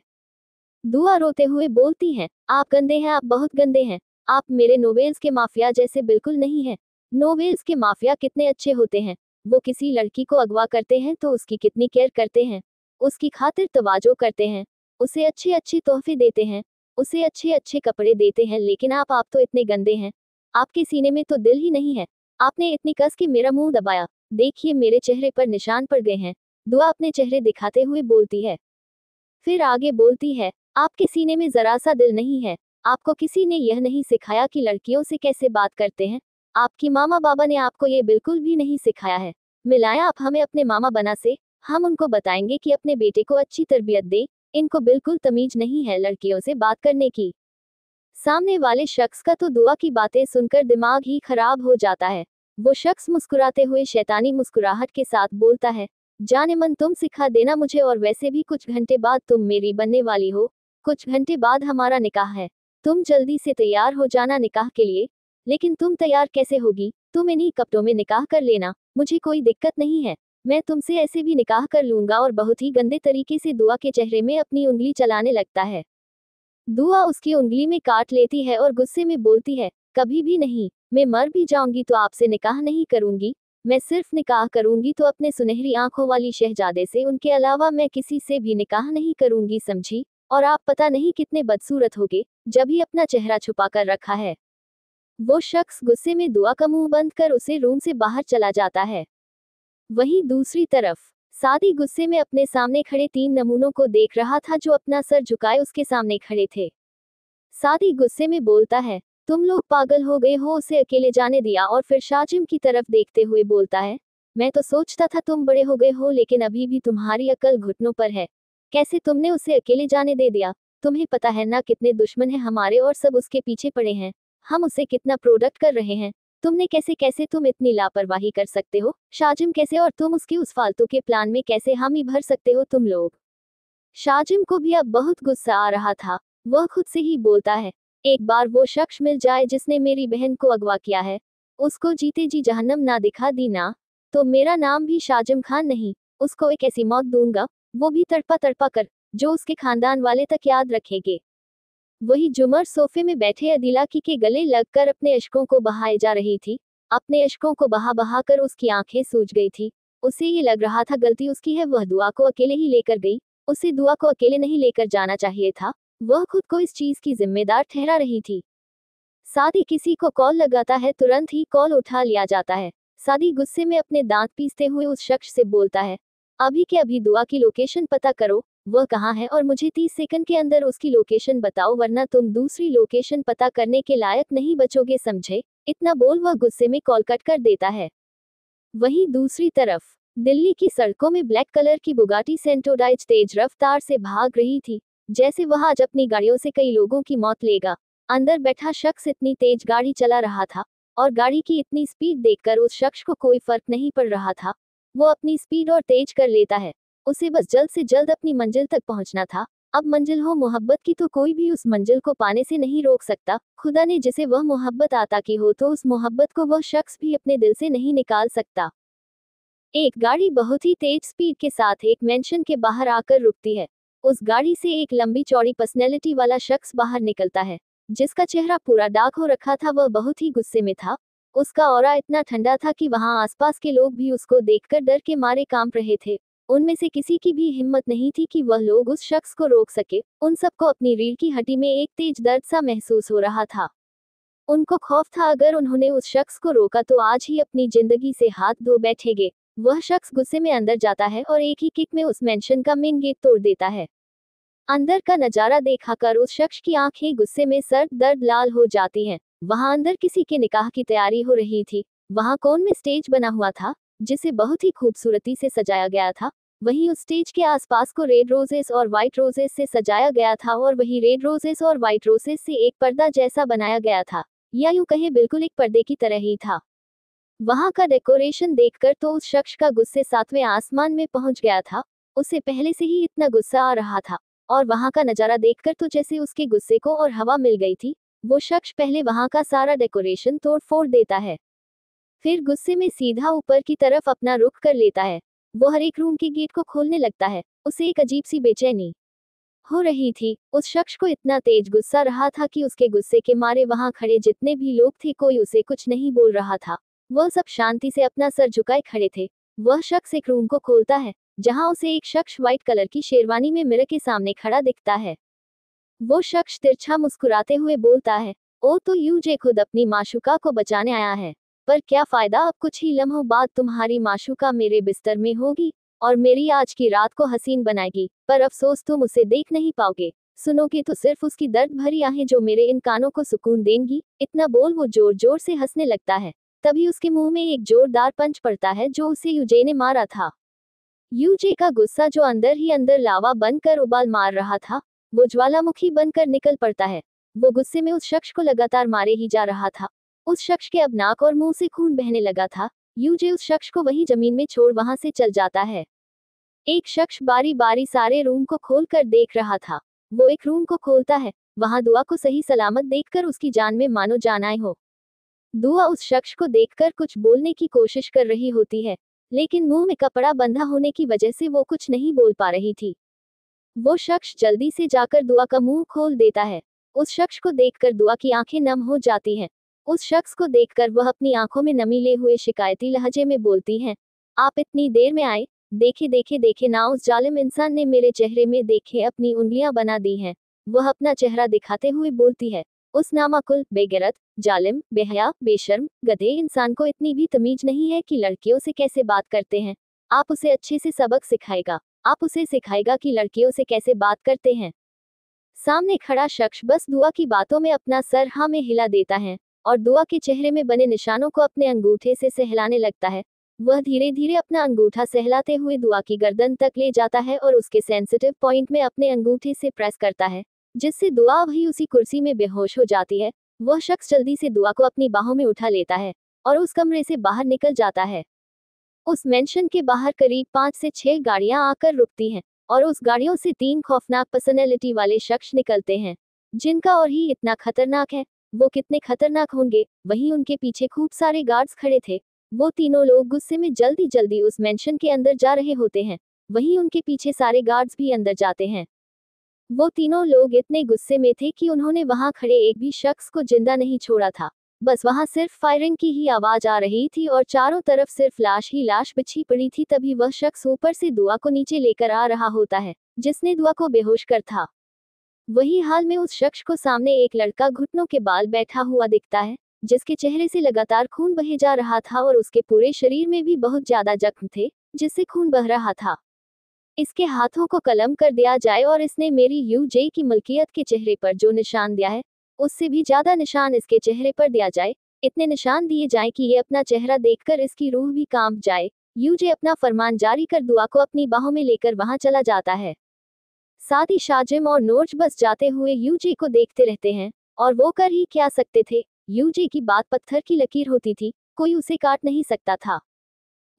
दुआ रोते हुए बोलती हैं, आप गंदे हैं, आप बहुत गंदे हैं, आप मेरे नोवेल्स के माफिया जैसे बिल्कुल नहीं हैं। नोवेल्स के माफिया कितने अच्छे होते हैं, वो किसी लड़की को अगवा करते हैं तो उसकी कितनी केयर करते हैं, उसकी खातिर तवाजो करते हैं, उसे अच्छे अच्छे तोहफे देते हैं, उसे अच्छे अच्छे कपड़े देते हैं, लेकिन आप तो इतने गंदे हैं, आपके सीने में तो दिल ही नहीं है। आपने इतनी कस के मेरा मुंह दबाया, देखिए मेरे चेहरे पर निशान पड़ गए हैं। दुआ अपने चेहरे दिखाते हुए बोलती है। फिर आगे बोलती है, आपके सीने में जरा सा दिल नहीं है, आपको किसी ने यह नहीं सिखाया कि लड़कियों से कैसे बात करते हैं, आपकी मामा बाबा ने आपको ये बिल्कुल भी नहीं सिखाया है। मिलाया आप हमें अपने मामा बना से, हम उनको बताएंगे कि अपने बेटे को अच्छी तरबियत दे, इनको बिल्कुल तमीज नहीं है लड़कियों से बात करने की। सामने वाले शख्स का तो दुआ की बातें सुनकर दिमाग ही खराब हो जाता है। वो शख्स मुस्कुराते हुए शैतानी मुस्कुराहट के साथ बोलता है, जाने मन तुम सिखा देना मुझे, और वैसे भी कुछ घंटे बाद तुम मेरी बनने वाली हो, कुछ घंटे बाद हमारा निकाह है, तुम जल्दी से तैयार हो जाना निकाह के लिए। लेकिन तुम तैयार कैसे होगी, तुम इन्हीं कपड़ों में निकाह कर लेना, मुझे कोई दिक्कत नहीं है, मैं तुमसे ऐसे भी निकाह कर लूंगा। और बहुत ही गंदे तरीके से दुआ के चेहरे में अपनी उंगली चलाने लगता है। दुआ उसकी उंगली में काट लेती है और गुस्से में बोलती है, कभी भी नहीं, मैं मर भी जाऊंगी तो आपसे निकाह नहीं करूंगी, मैं सिर्फ निकाह करूंगी तो अपने सुनहरी आंखों वाली शहजादे से, उनके अलावा मैं किसी से भी निकाह नहीं करूंगी, समझी। और आप पता नहीं कितने बदसूरत होगे, जब ही अपना चेहरा छुपा कर रखा है। वो शख्स गुस्से में दुआ का मुंह बंद कर उसे रूम से बाहर चला जाता है। वहीं दूसरी तरफ सादी गुस्से में अपने सामने खड़े 3 नमूनों को देख रहा था जो अपना सर झुकाए उसके सामने खड़े थे। सादी गुस्से में बोलता है, तुम लोग पागल हो गए हो, उसे अकेले जाने दिया। और फिर शाजिम की तरफ देखते हुए बोलता है, मैं तो सोचता था तुम बड़े हो गए हो, लेकिन अभी भी तुम्हारी अकल घुटनों पर है, कैसे तुमने उसे अकेले जाने दे दिया। तुम्हें पता है ना कितने दुश्मन हैं हमारे, और सब उसके पीछे पड़े हैं, हम उसे कितना प्रोडक्ट कर रहे हैं, तुमने कैसे कैसे तुम इतनी लापरवाही कर सकते हो शाजिम, कैसे, और तुम उसके उस फालतू के प्लान में कैसे हामी भर सकते हो तुम लोग। शाजिम को भी अब बहुत गुस्सा आ रहा था। वह खुद से ही बोलता है, एक बार वो शख्स मिल जाए जिसने मेरी बहन को अगवा किया है, उसको जीते जी जहन्नम ना दिखा दी ना, तो मेरा नाम भी शाजिम खान नहीं, उसको एक ऐसी मौत दूंगा, वो भी तड़पा तड़पा कर, जो उसके खानदान वाले तक याद रखेंगे। वही जुमर सोफे में बैठे अदिला की के गले लगकर अपने अश्कों को बहाए जा रही थी। अपने अश्कों को बहा बहा कर उसकी आंखें सूज गई थी। उसे ये लग रहा था गलती उसकी है, वह दुआ को अकेले ही लेकर गई, उसे दुआ को अकेले नहीं लेकर जाना चाहिए था, वह खुद को इस चीज की जिम्मेदार ठहरा रही थी। सादी किसी को कॉल लगाता है तुरंत ही कॉल उठा लिया जाता है। सादी गुस्से में अपने दांत पीसते हुए उस शख्स से बोलता है, अभी के अभी दुआ की लोकेशन पता करो, वह कहाँ है, और मुझे 30 सेकंड के अंदर उसकी लोकेशन बताओ, वरना तुम दूसरी लोकेशन पता करने के लायक नहीं बचोगे, समझे? इतना बोल वह गुस्से में कॉल कट कर देता है। वहीं दूसरी तरफ दिल्ली की सड़कों में ब्लैक कलर की बुगाटी सेंटोडाइज तेज रफ्तार से भाग रही थी, जैसे वह आज अपनी गाड़ियों से कई लोगों की मौत लेगा। अंदर बैठा शख्स इतनी तेज गाड़ी चला रहा था और गाड़ी की इतनी स्पीड देखकर उस शख्स को कोई फर्क नहीं पड़ रहा था। वो अपनी स्पीड और तेज कर लेता है। उसे बस जल्द से जल्द अपनी मंजिल तक पहुंचना था। अब मंजिल हो मोहब्बत की तो कोई भी उस मंजिल को पाने से नहीं रोक सकता। खुदा ने जिसे वह मोहब्बत अता की हो तो उस मोहब्बत को वह शख्स भी अपने दिल से नहीं निकाल सकता। एक गाड़ी बहुत ही तेज स्पीड के साथ एक मेंशन के बाहर आकर रुकती है। उस गाड़ी से एक लंबी चौड़ी पर्सनैलिटी वाला शख्स बाहर निकलता है, जिसका चेहरा पूरा डार्क हो रखा था। वह बहुत ही गुस्से में था। उसका ऑरा इतना ठंडा था कि वहां आसपास के लोग भी उसको देखकर डर के मारे कांप रहे थे। उनमें से किसी की भी हिम्मत नहीं थी कि वह लोग उस शख्स को रोक सके। उन सबको अपनी रीढ़ की हड्डी में एक तेज दर्द सा महसूस हो रहा था। उनको खौफ था अगर उन्होंने उस शख्स को रोका तो आज ही अपनी जिंदगी से हाथ धो बैठेंगे। वह शख्स गुस्से में अंदर जाता है और एक ही किक में उस मेंशन का मेन गेट तोड़ देता है। अंदर का नजारा देखकर उस शख्स की आंखें गुस्से में सर्द दर्द लाल हो जाती हैं। वहां अंदर किसी के निकाह की तैयारी हो रही थी। वहां कोन में स्टेज बना हुआ था, जिसे बहुत ही खूबसूरती से सजाया गया था। वहीं उस स्टेज के आसपास को रेड रोजेस और व्हाइट रोजेस से सजाया गया था और वही रेड रोजेस और व्हाइट रोजेस से एक पर्दा जैसा बनाया गया था, या यूं कहे बिल्कुल एक पर्दे की तरह ही था। वहां का डेकोरेशन देखकर तो उस शख्स का गुस्से 7वें आसमान में पहुंच गया था। उसे पहले से ही इतना गुस्सा आ रहा था और वहां का नजारा देखकर तो जैसे उसके गुस्से को और हवा मिल गई थी। वो शख्स पहले वहां का सारा डेकोरेशन तोड़ फोड़ देता है, फिर गुस्से में सीधा ऊपर की तरफ अपना रुख कर लेता है। वो हर एक रूम के गेट को खोलने लगता है। उसे एक अजीब सी बेचैनी हो रही थी। उस शख्स को इतना तेज गुस्सा रहा था कि उसके गुस्से के मारे वहां खड़े जितने भी लोग थे कोई उसे कुछ नहीं बोल रहा था। वह सब शांति से अपना सर झुकाए खड़े थे। वह शख्स एक रूम को खोलता है, जहां उसे एक शख्स व्हाइट कलर की शेरवानी में मिरर के सामने खड़ा दिखता है। वो शख्स तिरछा मुस्कुराते हुए बोलता है, ओ तो यूजे खुद अपनी माशूका को बचाने आया है, पर क्या फायदा, अब कुछ ही लम्हों बाद तुम्हारी माशूका मेरे बिस्तर में होगी और मेरी आज की रात को हसीन बनाएगी, पर अफसोस तुम उसे देख नहीं पाओगे। सुनोगे तो सिर्फ उसकी दर्द भरी आहें जो मेरे इन कानों को सुकून देंगी। इतना बोल वो जोर जोर से हंसने लगता है। तभी उसके मुंह में एक जोरदार पंच पड़ता है जो उसे यूजे ने मारा था। यूजे का गुस्सा जो अंदर ही अंदर लावा बनकर उबाल मार रहा था, वो ज्वालामुखी बनकर निकल पड़ता है। वो गुस्से में उस शख्स को लगातार मारे ही जा रहा था। उस शख्स के अब नाक और मुंह से खून बहने लगा था। यूजे उस शख्स को वहीं जमीन में छोड़ वहां से चल जाता है। एक शख्स बारी बारी सारे रूम को खोल कर देख रहा था। वो एक रूम को खोलता है, वहां दुआ को सही सलामत देखकर उसकी जान में मानो जान आए हो। दुआ उस शख्स को देखकर कुछ बोलने की कोशिश कर रही होती है, लेकिन मुंह में कपड़ा बंधा होने की वजह से वो कुछ नहीं बोल पा रही थी। वो शख्स जल्दी से जाकर दुआ का मुंह खोल देता है। उस शख्स को देखकर दुआ की आंखें नम हो जाती हैं। उस शख्स को देखकर वह अपनी आंखों में नमी ले हुए शिकायती लहजे में बोलती हैं, आप इतनी देर में आए, देखे देखे देखे ना, उस जालिम इंसान ने मेरे चेहरे में देखे अपनी उंगलियां बना दी हैं। वह अपना चेहरा दिखाते हुए बोलती है, उस नामाकुल, बेगैरत, जालिम, बेहया, बेशर्म, गधे इंसान को इतनी भी तमीज नहीं है कि लड़कियों से कैसे बात करते हैं। आप उसे अच्छे से सबक सिखाएगा। आप उसे सिखाएगा कि लड़कियों से कैसे बात करते हैं। सामने खड़ा शख्स बस दुआ की बातों में अपना सर हाँ में हिला देता है और दुआ के चेहरे में बने निशानों को अपने अंगूठे से सहलाने लगता है। वह धीरे धीरे अपना अंगूठा सहलाते हुए दुआ की गर्दन तक ले जाता है और उसके सेंसिटिव पॉइंट में अपने अंगूठे से प्रेस करता है, जिससे दुआ वही उसी कुर्सी में बेहोश हो जाती है। वह शख्स जल्दी से दुआ को अपनी बाहों में उठा लेता है और उस कमरे से बाहर निकल जाता है। उस मेंशन के बाहर करीब 5 से 6 गाड़ियां आकर रुकती हैं और उस गाड़ियों से 3 खौफनाक पर्सनैलिटी वाले शख्स निकलते हैं, जिनका और ही इतना खतरनाक है। वो कितने खतरनाक होंगे। वहीं उनके पीछे खूब सारे गार्ड्स खड़े थे। वो तीनों लोग गुस्से में जल्दी जल्दी उस मेंशन के अंदर जा रहे होते हैं। वहीं उनके पीछे सारे गार्ड्स भी अंदर जाते हैं। वो तीनों लोग इतने गुस्से में थे कि उन्होंने वहां खड़े एक भी शख्स को जिंदा नहीं छोड़ा था। बस वहां सिर्फ फायरिंग की ही आवाज आ रही थी और चारों तरफ सिर्फ लाश ही लाश बिछी पड़ी थी। तभी वह शख्स ऊपर से दुआ को नीचे लेकर आ रहा होता है, जिसने दुआ को बेहोश कर था। वही हाल में उस शख्स को सामने एक लड़का घुटनों के बाल बैठा हुआ दिखता है, जिसके चेहरे से लगातार खून बहे जा रहा था और उसके पूरे शरीर में भी बहुत ज्यादा जख्म थे, जिससे खून बह रहा था। इसके हाथों को कलम कर दिया जाए और इसने मेरी यूजे की मलकियत के चेहरे पर जो निशान दिया है उससे भी ज्यादा निशान इसके चेहरे पर दिया जाए। इतने निशान दिए जाए कि ये अपना चेहरा देखकर इसकी रूह भी कांप जाए। यूजे अपना फरमान जारी कर दुआ को अपनी बाहों में लेकर वहां चला जाता है। साथ ही शाजिम और नोर्ज बस जाते हुए यूजे को देखते रहते हैं, और वो कर ही क्या सकते थे। यूजे की बात पत्थर की लकीर होती थी, कोई उसे काट नहीं सकता था।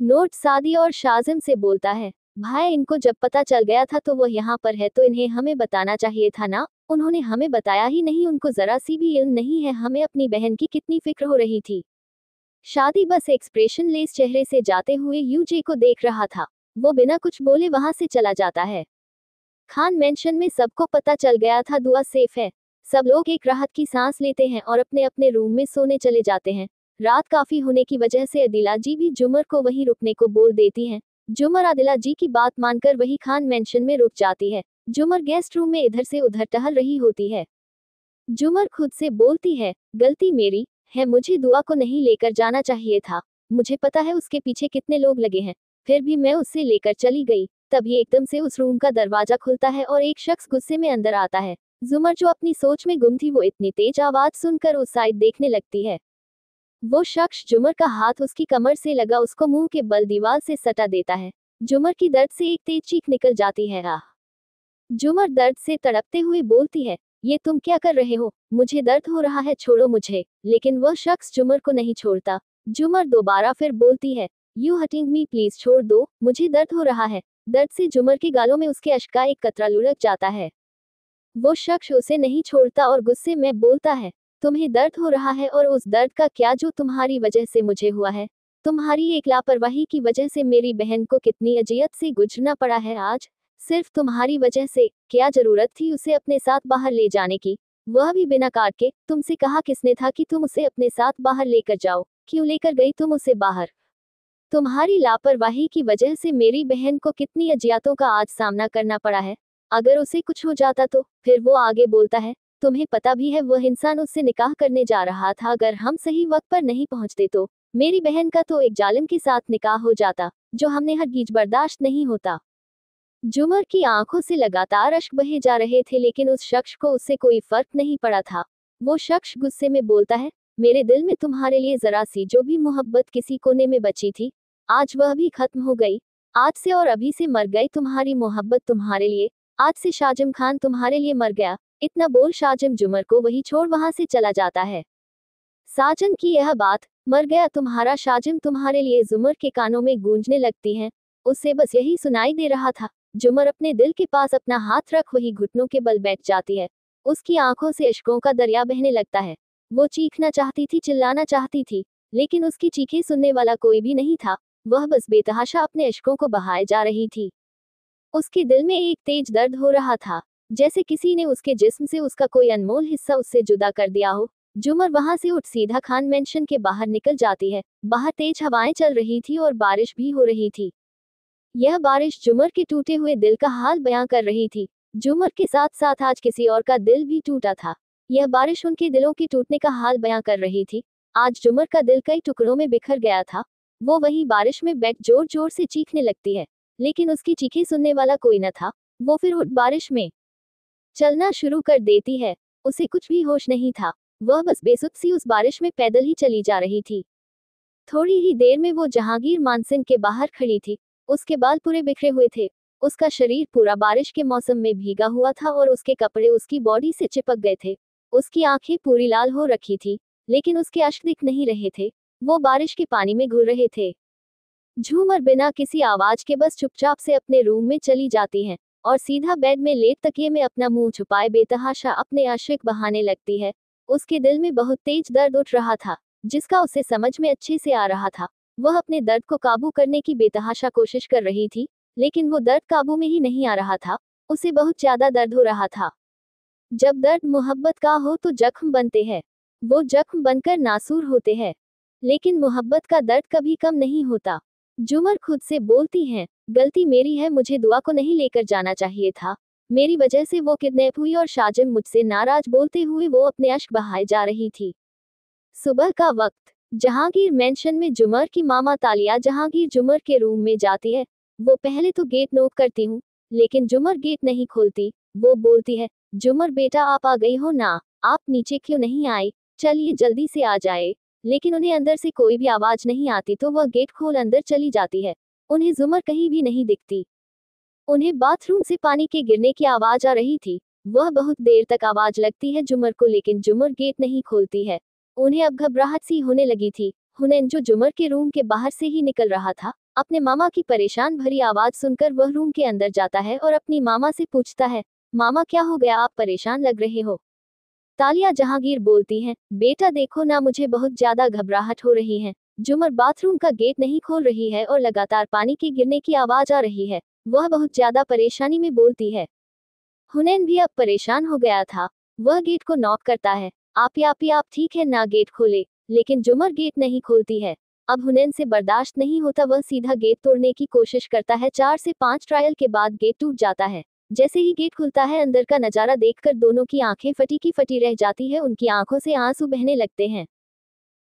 नोर्ज सादी और शाजिम से बोलता है, भाई इनको जब पता चल गया था तो वो यहाँ पर है तो इन्हें हमें बताना चाहिए था ना, उन्होंने हमें बताया ही नहीं, उनको जरा सी भी इल्म नहीं है हमें अपनी बहन की कितनी फिक्र हो रही थी। शादी बस एक्सप्रेशन लेस चेहरे से जाते हुए यूजे को देख रहा था। वो बिना कुछ बोले वहां से चला जाता है। खान मेंशन में सबको पता चल गया था दुआ सेफ है। सब लोग एक राहत की सांस लेते हैं और अपने अपने रूम में सोने चले जाते हैं। रात काफी होने की वजह से अदिला जी भी जुमर को वहीं रुकने को बोल देती हैं। जुमर आदिला जी की बात मानकर वही खान मेंशन में रुक जाती है। जुमर गेस्ट रूम में इधर से उधर टहल रही होती है। जुमर खुद से बोलती है, गलती मेरी है, मुझे दुआ को नहीं लेकर जाना चाहिए था। मुझे पता है उसके पीछे कितने लोग लगे हैं, फिर भी मैं उससे लेकर चली गई। तभी एकदम से उस रूम का दरवाजा खुलता है और एक शख्स गुस्से में अंदर आता है। जुमर जो अपनी सोच में गुम थी वो इतनी तेज आवाज सुनकर उस साइड देखने लगती है। वो शख्स जुमर का हाथ उसकी कमर से लगा उसको मुंह के बल दीवार से सटा देता है। जुमर की दर्द से एक तेज चीख निकल जाती है। आह! जुमर दर्द से तड़पते हुए बोलती है, ये तुम क्या कर रहे हो, मुझे दर्द हो रहा है, छोड़ो मुझे। लेकिन वह शख्स जुमर को नहीं छोड़ता। जुमर दोबारा फिर बोलती है, यू हटिंग मी प्लीज, छोड़ दो, मुझे दर्द हो रहा है। दर्द से जुमर के गालों में उसके अश्क का एक कतरा लुढ़क जाता है। वो शख्स उसे नहीं छोड़ता और गुस्से में बोलता है, तुम्हें दर्द हो रहा है और उस दर्द का क्या जो तुम्हारी वजह से मुझे हुआ है। तुम्हारी एक लापरवाही की वजह से मेरी बहन को कितनी अजियत से गुजरना पड़ा है आज, सिर्फ तुम्हारी वजह से। क्या जरूरत थी उसे अपने साथ बाहर ले जाने की, वह भी बिना कार के। तुमसे कहा किसने था कि तुम उसे अपने साथ बाहर लेकर जाओ, क्यों लेकर गई तुम उसे बाहर। तुम्हारी लापरवाही की वजह से मेरी बहन को कितनी अजियतों का आज सामना करना पड़ा है। अगर उसे कुछ हो जाता तो। फिर वो आगे बोलता है, तुम्हें पता भी है वह इंसान उससे निकाह करने जा रहा था, अगर हम सही वक्त पर नहीं पहुंचते तो मेरी बहन का तो एक जालिम के साथ निकाह हो जाता, जो हमने हरगिज बर्दाश्त नहीं होता। जुमर की आंखों से लगातार अश्क बहे जा रहे थे, लेकिन उस शख्स को उससे कोई फर्क नहीं पड़ा था। वो शख्स गुस्से में बोलता है, मेरे दिल में तुम्हारे लिए जरा सी जो भी मोहब्बत किसी कोने में बची थी, आज वह भी खत्म हो गई। आज से और अभी से मर गई तुम्हारी मोहब्बत तुम्हारे लिए। आज से शाजिम खान तुम्हारे लिए मर गया। इतना बोल शाजिम जुमर को वही छोड़ वहां से चला जाता है। साजन की यह बात, मर गया तुम्हारा शाजिम तुम्हारे लिए, जुमर के कानों में गूंजने लगती है। उसे बस यही सुनाई दे रहा था। जुमर अपने दिल के पास अपना हाथ रख वही घुटनों के बल बैठ जाती है। उसकी आंखों से अश्कों का दरिया बहने लगता है। वो चीखना चाहती थी, चिल्लाना चाहती थी, लेकिन उसकी चीखें सुनने वाला कोई भी नहीं था। वह बस बेतहाशा अपने अश्कों को बहाए जा रही थी। उसके दिल में एक तेज दर्द हो रहा था, जैसे किसी ने उसके जिस्म से उसका कोई अनमोल हिस्सा उससे जुदा कर दिया हो। जुमर वहां से उठ सीधा खान मेंशन के बाहर निकल जाती है। बाहर तेज हवाएं चल रही थी और बारिश भी हो रही थी। यह बारिश जुमर के टूटे हुए दिल का हाल बयां कर रही थी। जुमर के साथ साथ आज किसी और का दिल भी टूटा था। यह बारिश उनके दिलों के टूटने का हाल बयां कर रही थी। आज जुमर का दिल कई टुकड़ों में बिखर गया था। वो वही बारिश में बैठ जोर जोर से चीखने लगती है, लेकिन उसकी चीखें सुनने वाला कोई न था। वो फिर उठ बारिश में चलना शुरू कर देती है। उसे कुछ भी होश नहीं था। वह बस बेसुध सी उस बारिश में पैदल ही चली जा रही थी। थोड़ी ही देर में वो जहांगीर मानसिंह के बाहर खड़ी थी। उसके बाल पूरे बिखरे हुए थे। उसका शरीर पूरा बारिश के मौसम में भीगा हुआ था और उसके कपड़े उसकी बॉडी से चिपक गए थे। उसकी आंखें पूरी लाल हो रखी थी, लेकिन उसके अश्क दिख नहीं रहे थे। वो बारिश के पानी में घुल रहे थे। झूमर बिना किसी आवाज के बस चुपचाप से अपने रूम में चली जाती है और सीधा बेड में लेट तकिए में अपना मुंह छुपाए बेतहाशा अपने आशिक बहाने लगती है। उसके दिल में बहुत तेज दर्द उठ रहा था, जिसका उसे समझ में अच्छे से आ रहा था। वह अपने दर्द को काबू करने की बेतहाशा कोशिश कर रही थी, लेकिन वो दर्द काबू में ही नहीं आ रहा था। उसे बहुत ज्यादा दर्द हो रहा था। जब दर्द मोहब्बत का हो तो जख्म बनते हैं। वो जख्म बनकर नासूर होते हैं, लेकिन मोहब्बत का दर्द कभी कम नहीं होता। जुमर खुद से बोलती हैं, गलती मेरी है, मुझे दुआ को नहीं लेकर जाना चाहिए था। मेरी वजह से वो किडनैप हुई और शाजिम मुझसे नाराज। बोलते हुए वो अपने अश्क बहाए जा रही थी। सुबह का वक्त, जहांगीर मेंशन में जुमर की मामा तालिया जहांगीर जुमर के रूम में जाती है। वो पहले तो गेट नॉक करती हूँ, लेकिन जुमर गेट नहीं खोलती। वो बोलती है, जुमर बेटा आप आ गई हो ना, आप नीचे क्यों नहीं आई, चलिए जल्दी से आ जाए। लेकिन उन्हें अंदर से कोई भी आवाज नहीं आती तो वह गेट खोल अंदर चली जाती है। उन्हें जुमर कहीं भी नहीं दिखती। उन्हें बाथरूम से पानी के गिरने की आवाज आ रही थी। वह बहुत देर तक आवाज लगती है जुमर को, लेकिन जुमर गेट नहीं खोलती है। उन्हें अब घबराहट सी होने लगी थी। हुनैन जो जुमर के रूम के बाहर से ही निकल रहा था, अपने मामा की परेशान भरी आवाज सुनकर वह रूम के अंदर जाता है और अपनी मामा से पूछता है, मामा क्या हो गया, आप परेशान लग रहे हो। तालिया जहांगीर बोलती हैं, बेटा देखो ना, मुझे बहुत ज्यादा घबराहट हो रही है। जुमर बाथरूम का गेट नहीं खोल रही है और लगातार पानी के गिरने की आवाज आ रही है। वह बहुत ज्यादा परेशानी में बोलती है। हुनैन भी अब परेशान हो गया था। वह गेट को नॉक करता है, आप ठीक है ना, गेट खोले। लेकिन जुमर गेट नहीं खोलती है। अब हुनैन से बर्दाश्त नहीं होता, वह सीधा गेट तोड़ने की कोशिश करता है। 4 से 5 ट्रायल के बाद गेट टूट जाता है। जैसे ही गेट खुलता है, अंदर का नजारा देखकर दोनों की आंखें फटी की फटी रह जाती है। उनकी आंखों से आंसू बहने लगते हैं।